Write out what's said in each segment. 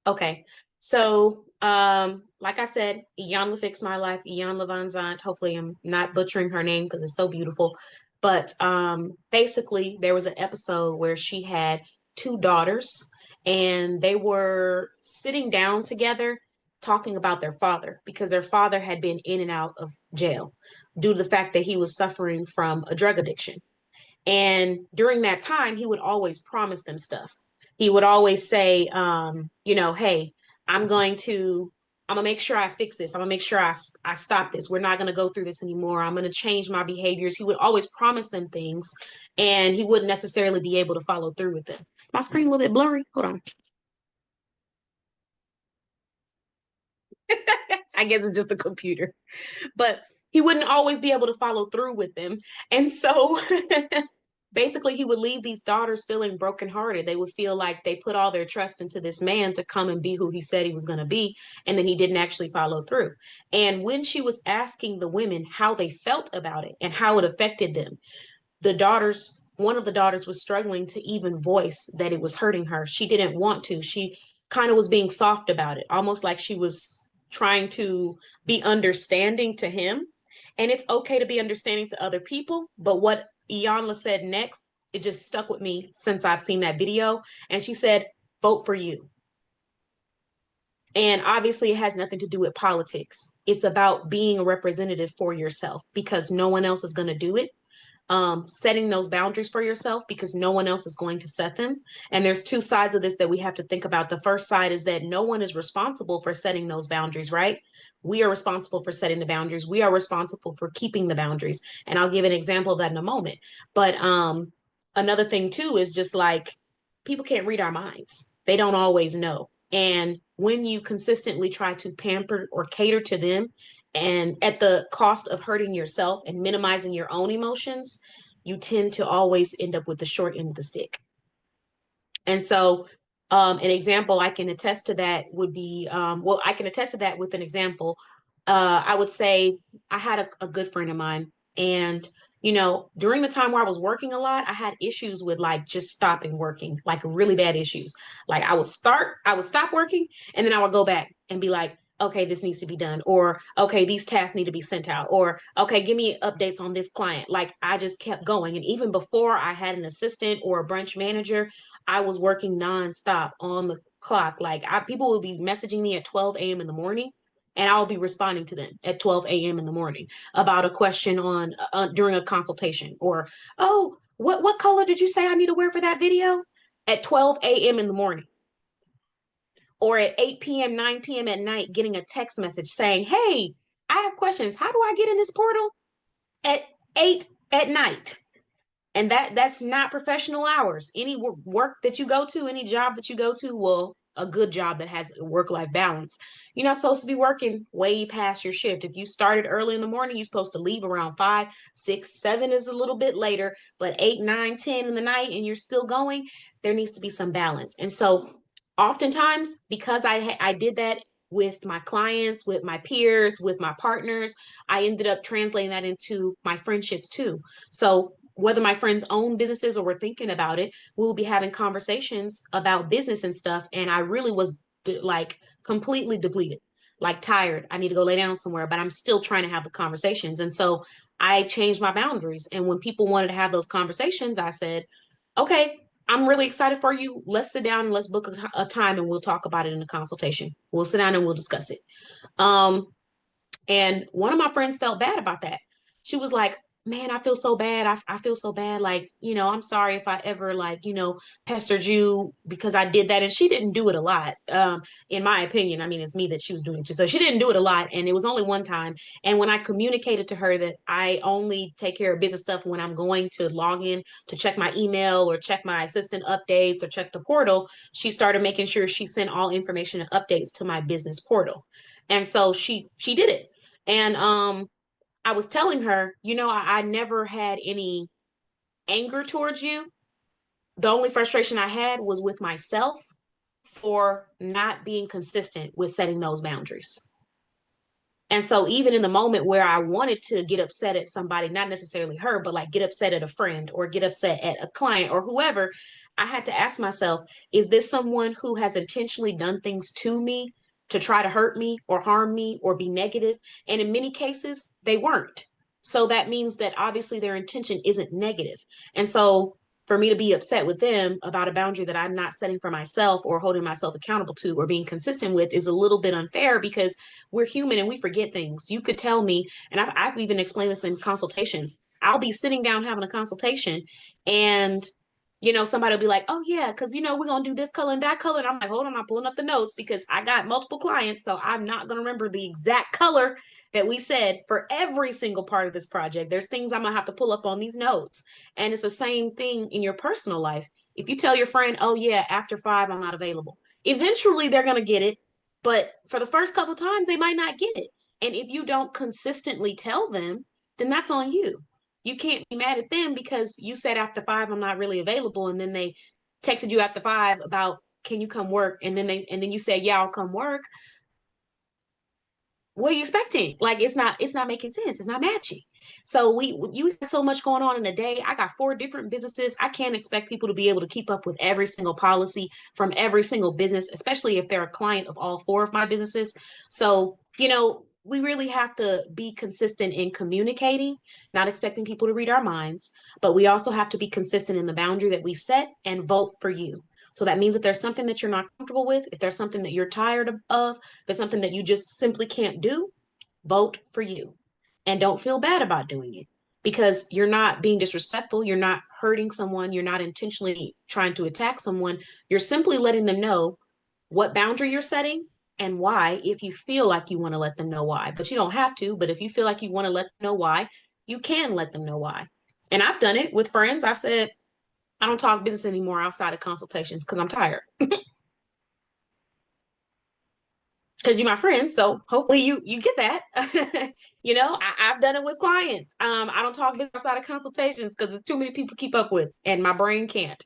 Okay. So, like I said, Iyanla Fix My Life, Iyanla Vanzant. Hopefully, I'm not butchering her name because it's so beautiful. But basically, there was an episode where she had two daughters, and they were sitting down together talking about their father because their father had been in and out of jail due to the fact that he was suffering from a drug addiction. And during that time, he would always promise them stuff. He would always say, hey, I'm going to, I'm gonna make sure I fix this. I'm gonna make sure I stop this. We're not gonna go through this anymore. I'm gonna change my behaviors. He would always promise them things, and he wouldn't necessarily be able to follow through with them. My screen a little bit blurry. Hold on. I guess it's just the computer, but he wouldn't always be able to follow through with them. And so basically he would leave these daughters feeling brokenhearted. They would feel like they put all their trust into this man to come and be who he said he was going to be, and then he didn't actually follow through. And when she was asking the women how they felt about it and how it affected them, one of the daughters was struggling to even voice that it was hurting her. She didn't want to. She kind of was being soft about it, almost like she was trying to be understanding to him. And it's okay to be understanding to other people. But what Iyanla said next, it just stuck with me since I've seen that video. And she said, vote for you. And obviously, it has nothing to do with politics. It's about being a representative for yourself because no one else is going to do it. Setting those boundaries for yourself because no one else is going to set them. And there's two sides of this that we have to think about. The first side is that no one is responsible for setting those boundaries, right? We are responsible for setting the boundaries. We are responsible for keeping the boundaries. And I'll give an example of that in a moment. But another thing too is just like people can't read our minds. They don't always know. And when you consistently try to pamper or cater to them, and at the cost of hurting yourself and minimizing your own emotions, you tend to always end up with the short end of the stick. And so, an example I can attest to that would be, well, I can attest to that with an example. I would say I had a good friend of mine, and during the time where I was working a lot, I had issues with like just stopping working, like really bad issues. Like I would stop working, and then I would go back and be like, okay, this needs to be done, or okay, these tasks need to be sent out, or okay, give me updates on this client. Like I just kept going. And even before I had an assistant or a branch manager, I was working nonstop on the clock. People would be messaging me at 12 a.m. in the morning, and I'll be responding to them at 12 a.m. in the morning about a question on during a consultation, or oh, what color did you say I need to wear for that video at 12 a.m. in the morning, or at 8 p.m., 9 p.m. at night, getting a text message saying, "Hey, I have questions. How do I get in this portal?" At 8 at night. And that's not professional hours. Any work that you go to, any job that you go to, well, a good job that has a work-life balance, you're not supposed to be working way past your shift. If you started early in the morning, you're supposed to leave around 5, 6, 7 is a little bit later, but 8, 9, 10 in the night and you're still going, there needs to be some balance. And so oftentimes, because I did that with my clients, with my peers, with my partners, I ended up translating that into my friendships too. So whether my friends own businesses or we're thinking about it, we'll be having conversations about business and stuff. And I really was like completely depleted, like tired. I need to go lay down somewhere, but I'm still trying to have the conversations. And so I changed my boundaries. And when people wanted to have those conversations, I said, okay, I'm really excited for you. Let's sit down and let's book a time and we'll talk about it in a consultation. We'll sit down and we'll discuss it. Um, and one of my friends felt bad about that. She was like, man, I feel so bad. I feel so bad. Like, I'm sorry if I ever like, pestered you because I did that. And she didn't do it a lot. In my opinion, I mean, it's me that she was doing it to. So she didn't do it a lot. And it was only one time. And when I communicated to her that I only take care of business stuff when I'm going to log in to check my email or check my assistant updates or check the portal, she started making sure she sent all information and updates to my business portal. And so she did it. And I was telling her, I never had any anger towards you. The only frustration I had was with myself for not being consistent with setting those boundaries. And so even in the moment where I wanted to get upset at somebody, not necessarily her, but like get upset at a friend or get upset at a client or whoever, I had to ask myself, is this someone who has intentionally done things to me to try to hurt me or harm me or be negative? And in many cases, they weren't. So that means that obviously their intention isn't negative. And so for me to be upset with them about a boundary that I'm not setting for myself or holding myself accountable to or being consistent with is a little bit unfair because we're human and we forget things. You could tell me, and I've even explained this in consultations. I'll be sitting down having a consultation and somebody will be like, oh yeah, because we're gonna do this color and that color. And I'm like, hold on, I'm pulling up the notes because I got multiple clients. So I'm not gonna remember the exact color that we said for every single part of this project. There's things I'm gonna have to pull up on these notes. And it's the same thing in your personal life. If you tell your friend, oh yeah, after 5, I'm not available, eventually they're gonna get it. But for the first couple of times, they might not get it. And if you don't consistently tell them, then that's on you. You can't be mad at them because you said after 5 I'm not really available, and then they texted you after 5 about can you come work, and then you said yeah I'll come work. What are you expecting? Like it's not making sense. It's not matching. So you have so much going on in a day. I got 4 different businesses. I can't expect people to be able to keep up with every single policy from every single business, especially if they're a client of all 4 of my businesses. So, we really have to be consistent in communicating, not expecting people to read our minds, but we also have to be consistent in the boundary that we set and vote for you. So that means if there's something that you're not comfortable with, if there's something that you're tired of, there's something that you just simply can't do, vote for you. And don't feel bad about doing it because you're not being disrespectful. You're not hurting someone. You're not intentionally trying to attack someone. You're simply letting them know what boundary you're setting and why, if you feel like you want to let them know why. But you don't have to. But if you feel like you want to let them know why, you can let them know why. And I've done it with friends. I've said, I don't talk business anymore outside of consultations because I'm tired. Because you're my friend, so hopefully you get that. I've done it with clients. I don't talk business outside of consultations because there's too many people to keep up with, and my brain can't.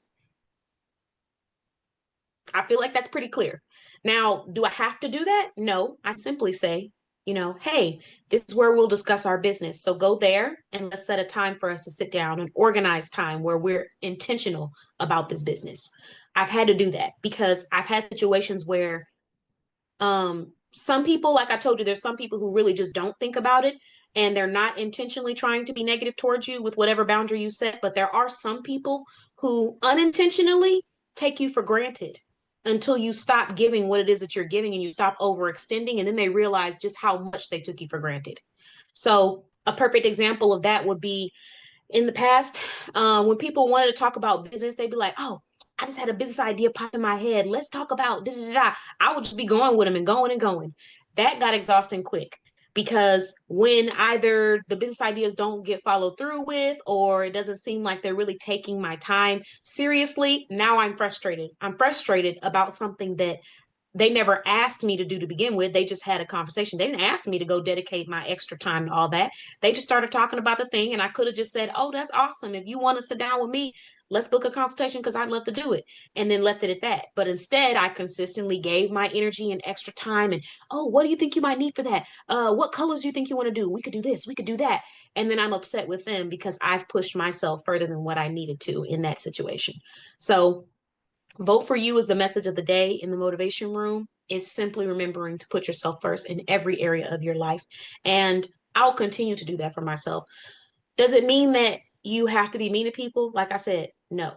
I feel like that's pretty clear. Now, do I have to do that? No, I simply say, hey, this is where we'll discuss our business. So go there and let's set a time for us to sit down and organize time where we're intentional about this business. I've had to do that because I've had situations where some people, like I told you, there's some people who really just don't think about it and they're not intentionally trying to be negative towards you with whatever boundary you set. But there are some people who unintentionally take you for granted until you stop giving what it is that you're giving and you stop overextending. And then they realize just how much they took you for granted. So a perfect example of that would be in the past, when people wanted to talk about business, they'd be like, oh, I just had a business idea pop in my head. Let's talk about da da da. I would just be going with them and going and going. That got exhausting quick because when either the business ideas don't get followed through with or it doesn't seem like they're really taking my time seriously, now I'm frustrated. I'm frustrated about something that they never asked me to do to begin with. They just had a conversation. They didn't ask me to go dedicate my extra time to all that. They just started talking about the thing, and I could have just said, oh, that's awesome. If you want to sit down with me, let's book a consultation because I'd love to do it. And then left it at that. But instead, I consistently gave my energy and extra time. And, oh, what do you think you might need for that? What colors do you think you want to do? We could do this. We could do that. And then I'm upset with them because I've pushed myself further than what I needed to in that situation. So vote for you is the message of the day in the motivation room is simply remembering to put yourself first in every area of your life. And I'll continue to do that for myself. Does it mean that you have to be mean to people? Like I said, no.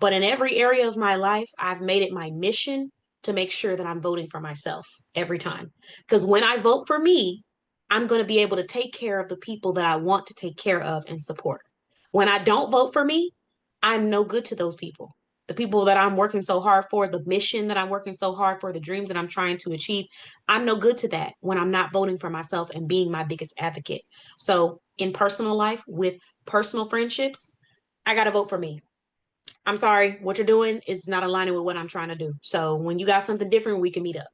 But in every area of my life, I've made it my mission to make sure that I'm voting for myself every time. Because when I vote for me, I'm going to be able to take care of the people that I want to take care of and support. When I don't vote for me, I'm no good to those people. The people that I'm working so hard for, the mission that I'm working so hard for, the dreams that I'm trying to achieve, I'm no good to that when I'm not voting for myself and being my biggest advocate. So in personal life, with personal friendships, I got to vote for me. I'm sorry, what you're doing is not aligning with what I'm trying to do. So when you got something different, we can meet up.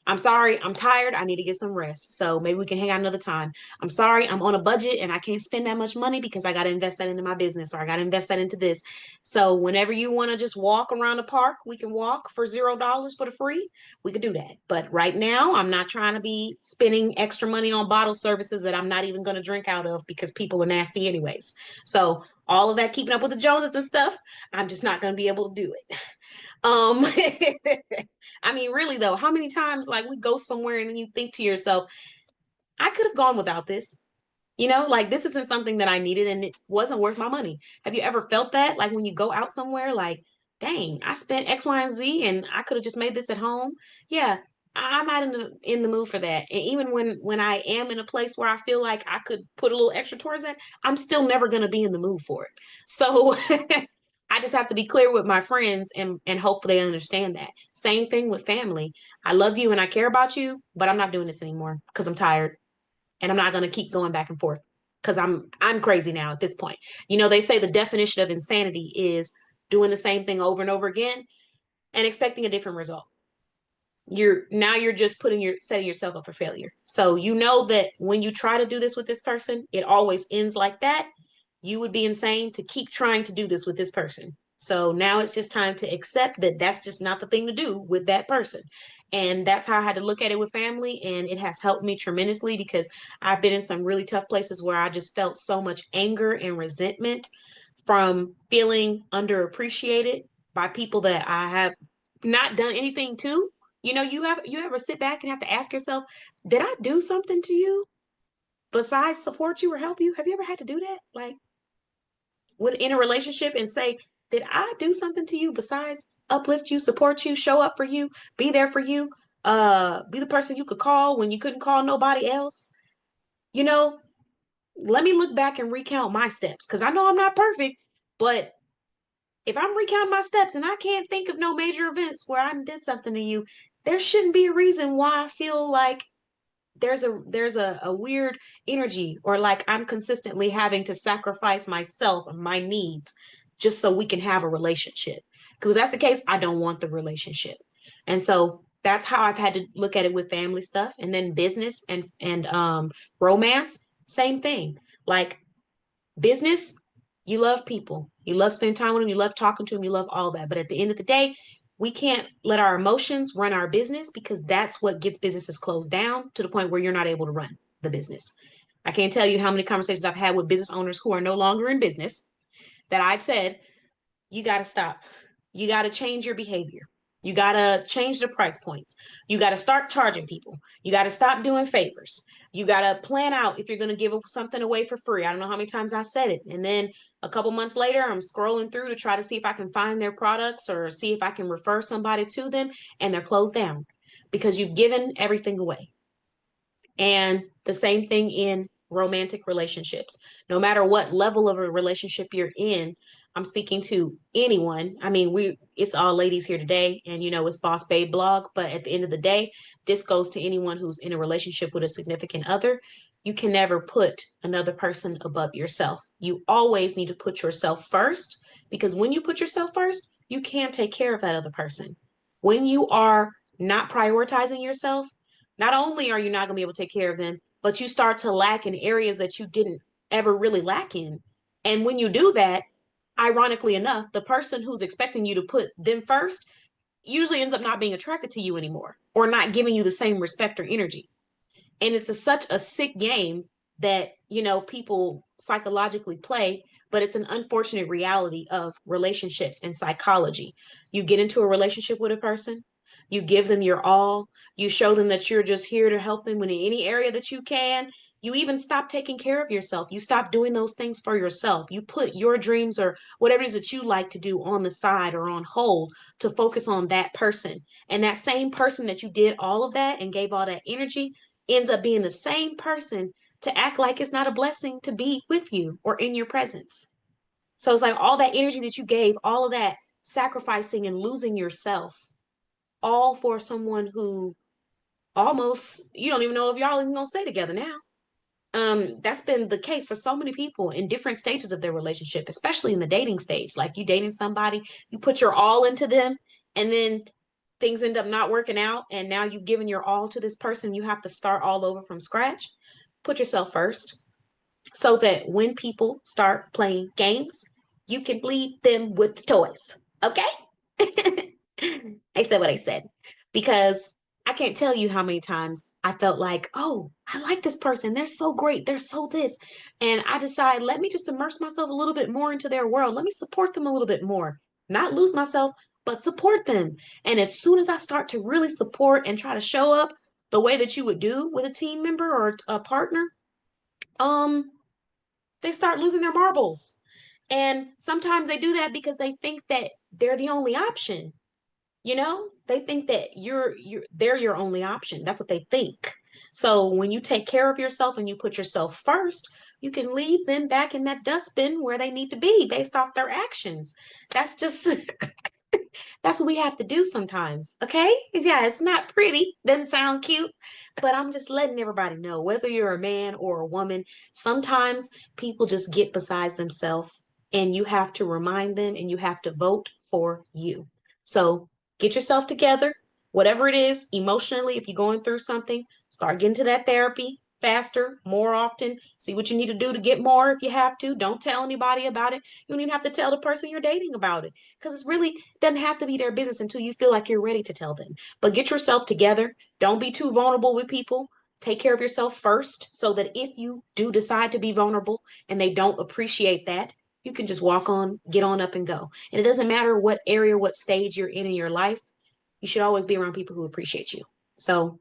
I'm sorry, I'm tired. I need to get some rest. So maybe we can hang out another time. I'm sorry, I'm on a budget and I can't spend that much money because I got to invest that into my business or I got to invest that into this. So whenever you want to just walk around the park, we can walk for $0 for the free. We could do that. But right now, I'm not trying to be spending extra money on bottle services that I'm not even going to drink out of because people are nasty anyways. So all of that keeping up with the Joneses and stuff, I'm just not going to be able to do it. Um, I mean, really though, how many times like we go somewhere and then you think to yourself, I could have gone without this. You know, like this isn't something that I needed and it wasn't worth my money. Have you ever felt that? Like when you go out somewhere, like, dang, I spent X, Y, and Z and I could have just made this at home. Yeah, I'm not in the mood for that. And even when I am in a place where I feel like I could put a little extra towards that, I'm still never gonna be in the mood for it. So I just have to be clear with my friends and hope they understand that. Same thing with family. I love you and I care about you, but I'm not doing this anymore because I'm tired and I'm not going to keep going back and forth because I'm crazy now at this point. You know, they say the definition of insanity is doing the same thing over and over again and expecting a different result. You're just putting your setting yourself up for failure. So you know that when you try to do this with this person, it always ends like that. You would be insane to keep trying to do this with this person. So now it's just time to accept that that's just not the thing to do with that person. And that's how I had to look at it with family. And it has helped me tremendously because I've been in some really tough places where I just felt so much anger and resentment from feeling underappreciated by people that I have not done anything to. You know, you ever sit back and have to ask yourself, did I do something to you besides support you or help you? Have you ever had to do that? Like when in a relationship and say, did I do something to you besides uplift you, support you, show up for you, be there for you, be the person you could call when you couldn't call nobody else? You know, let me look back and recount my steps because I know I'm not perfect, but if I'm recounting my steps and I can't think of no major events where I did something to you, there shouldn't be a reason why I feel like there's a weird energy or like I'm consistently having to sacrifice myself and my needs just so we can have a relationship. Because if that's the case, I don't want the relationship. And so that's how I've had to look at it with family stuff and then business and romance, same thing. Like business, you love people. You love spending time with them. You love talking to them. You love all that. But at the end of the day, we can't let our emotions run our business because that's what gets businesses closed down to the point where you're not able to run the business. I can't tell you how many conversations I've had with business owners who are no longer in business that I've said, you got to stop. You got to change your behavior. You got to change the price points. You got to start charging people. You got to stop doing favors. You got to plan out if you're going to give something away for free. I don't know how many times I said it. And then a couple months later, I'm scrolling through to try to see if I can find their products or see if I can refer somebody to them, and they're closed down because you've given everything away. And the same thing in romantic relationships. No matter what level of a relationship you're in, I'm speaking to anyone. I mean, it's all ladies here today and you know it's Boss Babe blog, but at the end of the day, this goes to anyone who's in a relationship with a significant other. You can never put another person above yourself. You always need to put yourself first because when you put yourself first, you can take care of that other person. When you are not prioritizing yourself, not only are you not going to be able to take care of them, but you start to lack in areas that you didn't ever really lack in. And when you do that, ironically enough, the person who's expecting you to put them first usually ends up not being attracted to you anymore or not giving you the same respect or energy. And it's such a sick game that, you know, people psychologically play, but it's an unfortunate reality of relationships and psychology. You get into a relationship with a person, you give them your all, you show them that you're just here to help them in any area that you can. You even stop taking care of yourself. You stop doing those things for yourself. You put your dreams or whatever it is that you like to do on the side or on hold to focus on that person. And that same person that you did all of that and gave all that energy ends up being the same person to act like it's not a blessing to be with you or in your presence. So it's like all that energy that you gave, all of that sacrificing and losing yourself, all for someone who almost you don't even know if y'all even gonna stay together now. That's been the case for so many people in different stages of their relationship, especially in the dating stage. Like you dating somebody, you put your all into them, and then things end up not working out, and now you've given your all to this person. You have to start all over from scratch. Put yourself first so that when people start playing games, you can lead them with the toys. Okay? I said what I said because I can't tell you how many times I felt like, oh, I like this person. They're so great. They're so this. And I decide, let me just immerse myself a little bit more into their world. Let me support them a little bit more. Not lose myself, but support them. And as soon as I start to really support and try to show up the way that you would do with a team member or a partner, um, they start losing their marbles. And sometimes they do that because they think that they're the only option. They think that they're your only option. That's what they think. So when you take care of yourself and you put yourself first, you can leave them back in that dustbin where they need to be based off their actions. That's just that's what we have to do sometimes. Okay? Yeah, it's not pretty, doesn't sound cute, but I'm just letting everybody know, whether you're a man or a woman, sometimes people just get besides themselves, and you have to remind them and you have to vote for you. So get yourself together, whatever it is, emotionally, if you're going through something, start getting to that therapy faster, more often. See what you need to do to get more if you have to. Don't tell anybody about it. You don't even have to tell the person you're dating about it, because it's really doesn't have to be their business until you feel like you're ready to tell them. But get yourself together. Don't be too vulnerable with people. Take care of yourself first so that if you do decide to be vulnerable and they don't appreciate that, you can just walk on, get on up and go. And it doesn't matter what area, what stage you're in your life. You should always be around people who appreciate you. So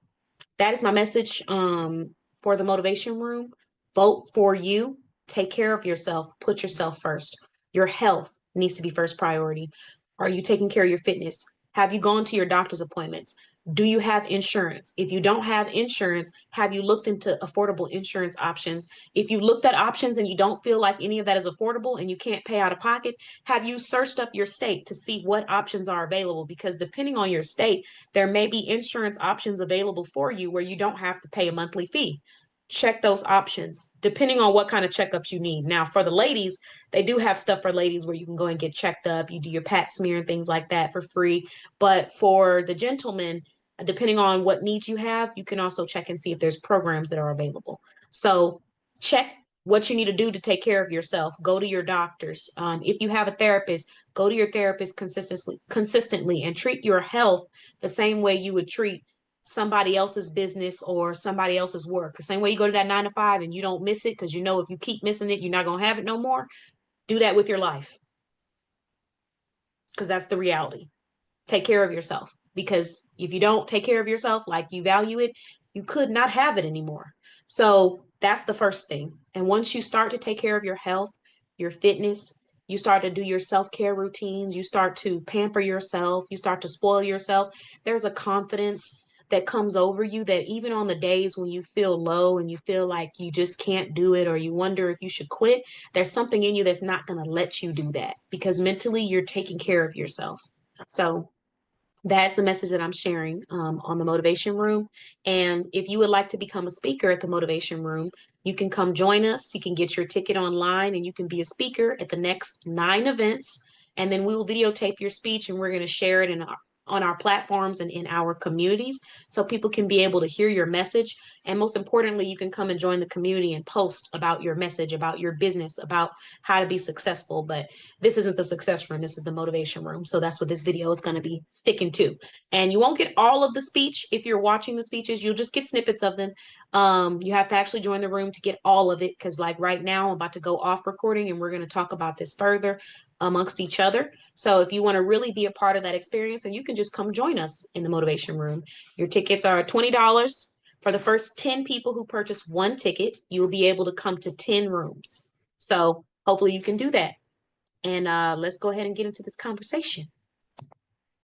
that is my message for the motivation room. Vote for you. Take care of yourself. Put yourself first. Your health needs to be first priority. Are you taking care of your fitness? Have you gone to your doctor's appointments? Do you have insurance? If you don't have insurance, have you looked into affordable insurance options? If you looked at options and you don't feel like any of that is affordable and you can't pay out of pocket, have you searched up your state to see what options are available? Because depending on your state, there may be insurance options available for you where you don't have to pay a monthly fee. Check those options depending on what kind of checkups you need. Now, for the ladies, they do have stuff for ladies where you can go and get checked up. You do your pap smear and things like that for free. But for the gentlemen, depending on what needs you have, you can also check and see if there's programs that are available. So check what you need to do to take care of yourself. Go to your doctors. If you have a therapist, go to your therapist consistently and treat your health the same way you would treat somebody else's business or somebody else's work. The same way you go to that 9 to 5 and you don't miss it because you know if you keep missing it, you're not going to have it no more. Do that with your life, because that's the reality. Take care of yourself, because if you don't take care of yourself like you value it, you could not have it anymore. So that's the first thing. And once you start to take care of your health, your fitness, you start to do your self-care routines, you start to pamper yourself, you start to spoil yourself, there's a confidence that comes over you that even on the days when you feel low and you feel like you just can't do it or you wonder if you should quit, there's something in you that's not going to let you do that because mentally you're taking care of yourself. So that's the message that I'm sharing on the Motivation Room. And if you would like to become a speaker at the Motivation Room, you can come join us. You can get your ticket online and you can be a speaker at the next 9 events. And then we will videotape your speech and we're going to share it on our platforms and in our communities so people can be able to hear your message. And most importantly, you can come and join the community and post about your message, about your business, about how to be successful. But this isn't the success room. This is the motivation room. So that's what this video is going to be sticking to. And you won't get all of the speech if you're watching the speeches. You'll just get snippets of them. You have to actually join the room to get all of it because like right now I'm about to go off recording and we're going to talk about this further amongst each other. So if you want to really be a part of that experience, then you can just come join us in the motivation room. Your tickets are $20. For the first 10 people who purchase one ticket, you will be able to come to 10 rooms. So hopefully you can do that. And let's go ahead and get into this conversation.